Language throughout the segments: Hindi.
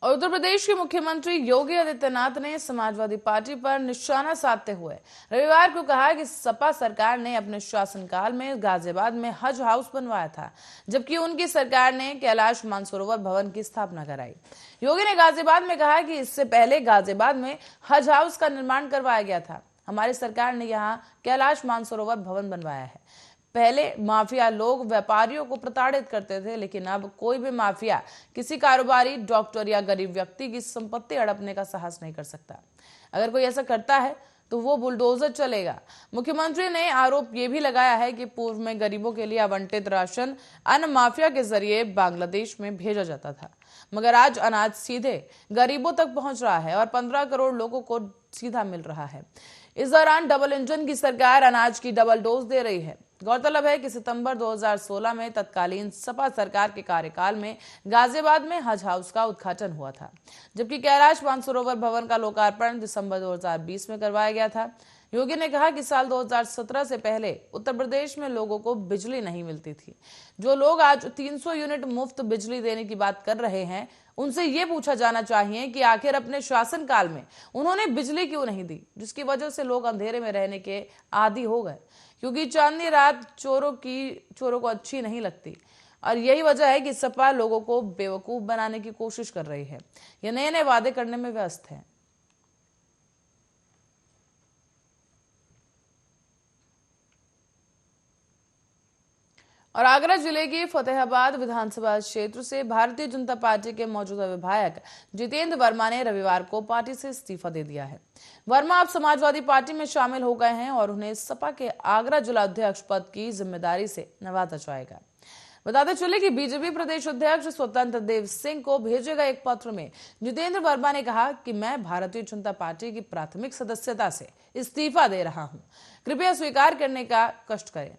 और उत्तर प्रदेश के मुख्यमंत्री योगी आदित्यनाथ ने समाजवादी पार्टी पर निशाना साधते हुए रविवार को कहा कि सपा सरकार ने अपने शासनकाल में गाजियाबाद में हज हाउस बनवाया था, जबकि उनकी सरकार ने कैलाश मानसरोवर भवन की स्थापना कराई। योगी ने गाजियाबाद में कहा कि इससे पहले गाजियाबाद में हज हाउस का निर्माण करवाया गया था। हमारी सरकार ने यहाँ कैलाश मानसरोवर भवन बनवाया है। पहले माफिया लोग व्यापारियों को प्रताड़ित करते थे, लेकिन अब कोई भी माफिया किसी कारोबारी, डॉक्टर या गरीब व्यक्ति की संपत्ति हड़पने का साहस नहीं कर सकता। अगर कोई ऐसा करता है तो वो बुलडोजर चलेगा। मुख्यमंत्री ने आरोप ये भी लगाया है कि पूर्व में गरीबों के लिए आवंटित राशन अन्न माफिया के जरिए बांग्लादेश में भेजा जाता था, मगर आज अनाज सीधे गरीबों तक पहुंच रहा है और 15 करोड़ लोगों को सीधा मिल रहा है। इस दौरान डबल इंजन की सरकार अनाज की डबल डोज दे रही है। गौरतलब है कि सितंबर 2016 में तत्कालीन सपा सरकार के कार्यकाल में गाजियाबाद में हज हाउस का उद्घाटन हुआ था, जबकि कैलाश मानसरोवर भवन का लोकार्पण दिसंबर 2020 में करवाया गया था। योगी ने कहा कि साल 2017 से पहले उत्तर प्रदेश में लोगों को बिजली नहीं मिलती थी। जो लोग आज 300 यूनिट मुफ्त बिजली देने की बात कर रहे हैं, उनसे ये पूछा जाना चाहिए कि आखिर अपने शासनकाल में उन्होंने बिजली क्यों नहीं दी, जिसकी वजह से लोग अंधेरे में रहने के आदी हो गए, क्योंकि चांदनी रात चोरों को अच्छी नहीं लगती। और यही वजह है कि सपा लोगों को बेवकूफ बनाने की कोशिश कर रही है। ये नए नए वादे करने में व्यस्त है। और आगरा जिले के फतेहाबाद विधानसभा क्षेत्र से भारतीय जनता पार्टी के मौजूदा विधायक जितेंद्र वर्मा ने रविवार को पार्टी से इस्तीफा दे दिया है। वर्मा अब समाजवादी पार्टी में शामिल हो गए हैं और उन्हें सपा के आगरा जिला अध्यक्ष पद की जिम्मेदारी से नवाजा जाएगा। बताते चले कि बीजेपी प्रदेश अध्यक्ष स्वतंत्र देव सिंह को भेजे गए एक पत्र में जितेंद्र वर्मा ने कहा कि मैं भारतीय जनता पार्टी की प्राथमिक सदस्यता से इस्तीफा दे रहा हूं, कृपया स्वीकार करने का कष्ट करें।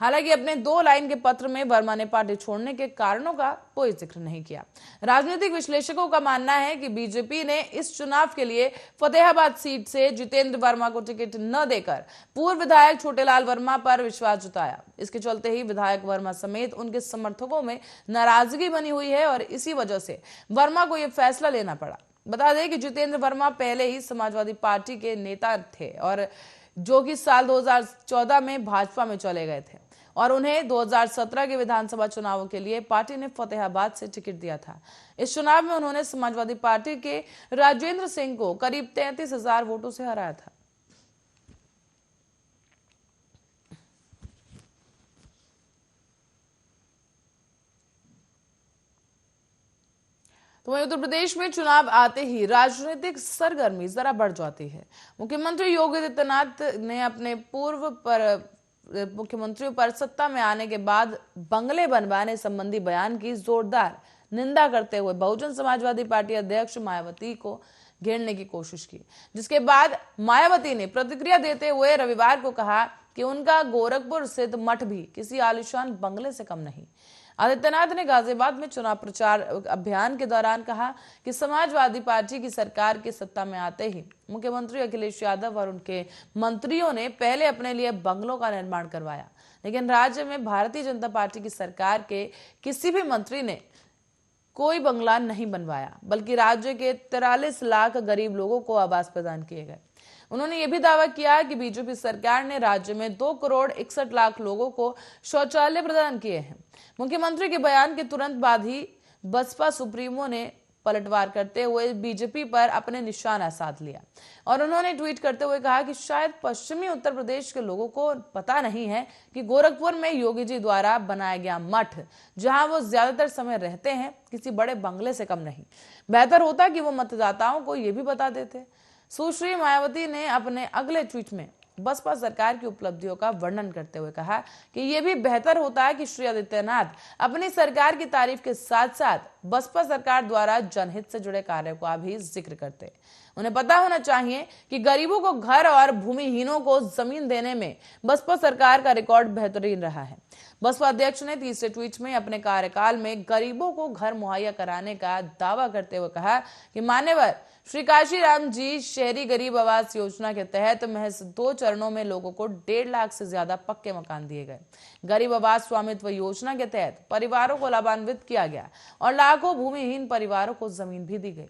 हालांकि अपने 2 लाइन के पत्र में वर्मा ने पार्टी छोड़ने के कारणों का कोई जिक्र नहीं किया। राजनीतिक विश्लेषकों का मानना है कि बीजेपी ने इस चुनाव के लिए फतेहाबाद सीट से जितेंद्र वर्मा को टिकट न देकर पूर्व विधायक छोटेलाल वर्मा पर विश्वास जताया। इसके चलते ही विधायक वर्मा समेत उनके समर्थकों में नाराजगी बनी हुई है और इसी वजह से वर्मा को यह फैसला लेना पड़ा। बता दें कि जितेंद्र वर्मा पहले ही समाजवादी पार्टी के नेता थे और जो कि साल 2014 में भाजपा में चले गए थे और उन्हें 2017 के विधानसभा चुनावों के लिए पार्टी ने फतेहाबाद से टिकट दिया था। इस चुनाव में उन्होंने समाजवादी पार्टी के राजेंद्र सिंह को करीब 33,000 वोटों से हराया था। तो वहीं उत्तर प्रदेश में चुनाव आते ही राजनीतिक सरगर्मी जरा बढ़ जाती है। मुख्यमंत्री योगी आदित्यनाथ ने अपने मुख्यमंत्रियों पर सत्ता में आने के बाद बंगले बनवाने संबंधी बयान की जोरदार निंदा करते हुए बहुजन समाजवादी पार्टी अध्यक्ष मायावती को घेरने की कोशिश की, जिसके बाद मायावती ने प्रतिक्रिया देते हुए रविवार को कहा कि उनका गोरखपुर स्थित मठ भी किसी आलीशान बंगले से कम नहीं। आदित्यनाथ ने गाजियाबाद में चुनाव प्रचार अभियान के दौरान कहा कि समाजवादी पार्टी की सरकार की सत्ता में आते ही मुख्यमंत्री अखिलेश यादव और उनके मंत्रियों ने पहले अपने लिए बंगलों का निर्माण करवाया, लेकिन राज्य में भारतीय जनता पार्टी की सरकार के किसी भी मंत्री ने कोई बंगला नहीं बनवाया, बल्कि राज्य के 43 लाख गरीब लोगों को आवास प्रदान किए गए। उन्होंने यह भी दावा किया कि बीजेपी सरकार ने राज्य में 2 करोड़ 61 लाख लोगों को शौचालय प्रदान किए हैं। मुख्यमंत्री के बयान के तुरंत बाद ही बसपा सुप्रीमो ने पलटवार करते हुए बीजेपी पर अपने निशाना साध लिया और उन्होंने ट्वीट करते हुए कहा कि शायद पश्चिमी उत्तर प्रदेश के लोगों को पता नहीं है कि गोरखपुर में योगी जी द्वारा बनाया गया मठ, जहां वो ज्यादातर समय रहते हैं, किसी बड़े बंगले से कम नहीं। बेहतर होता कि वो मतदाताओं को ये भी बता देते। सुश्री मायावती ने अपने अगले ट्वीट में बसपा सरकार की उपलब्धियों का वर्णन करते हुए कहा कि यह भी बेहतर होता है कि श्री आदित्यनाथ अपनी सरकार की तारीफ के साथ साथ बसपा सरकार द्वारा जनहित से जुड़े कार्यों का भी जिक्र करते। उन्हें पता होना चाहिए कि गरीबों को घर और भूमिहीनों को जमीन देने में बसपा सरकार का रिकॉर्ड बेहतरीन रहा है। बसपा अध्यक्ष ने तीसरे ट्वीट में अपने कार्यकाल में गरीबों को घर मुहैया कराने का दावा करते हुए कहा कि मान्यवर श्री काशीराम जी शहरी गरीब आवास योजना के तहत महज 2 चरणों में लोगों को 1.5 लाख से ज्यादा पक्के मकान दिए गए। गरीब आवास स्वामित्व योजना के तहत परिवारों को लाभान्वित किया गया और लाखों भूमिहीन परिवारों को जमीन भी दी गई।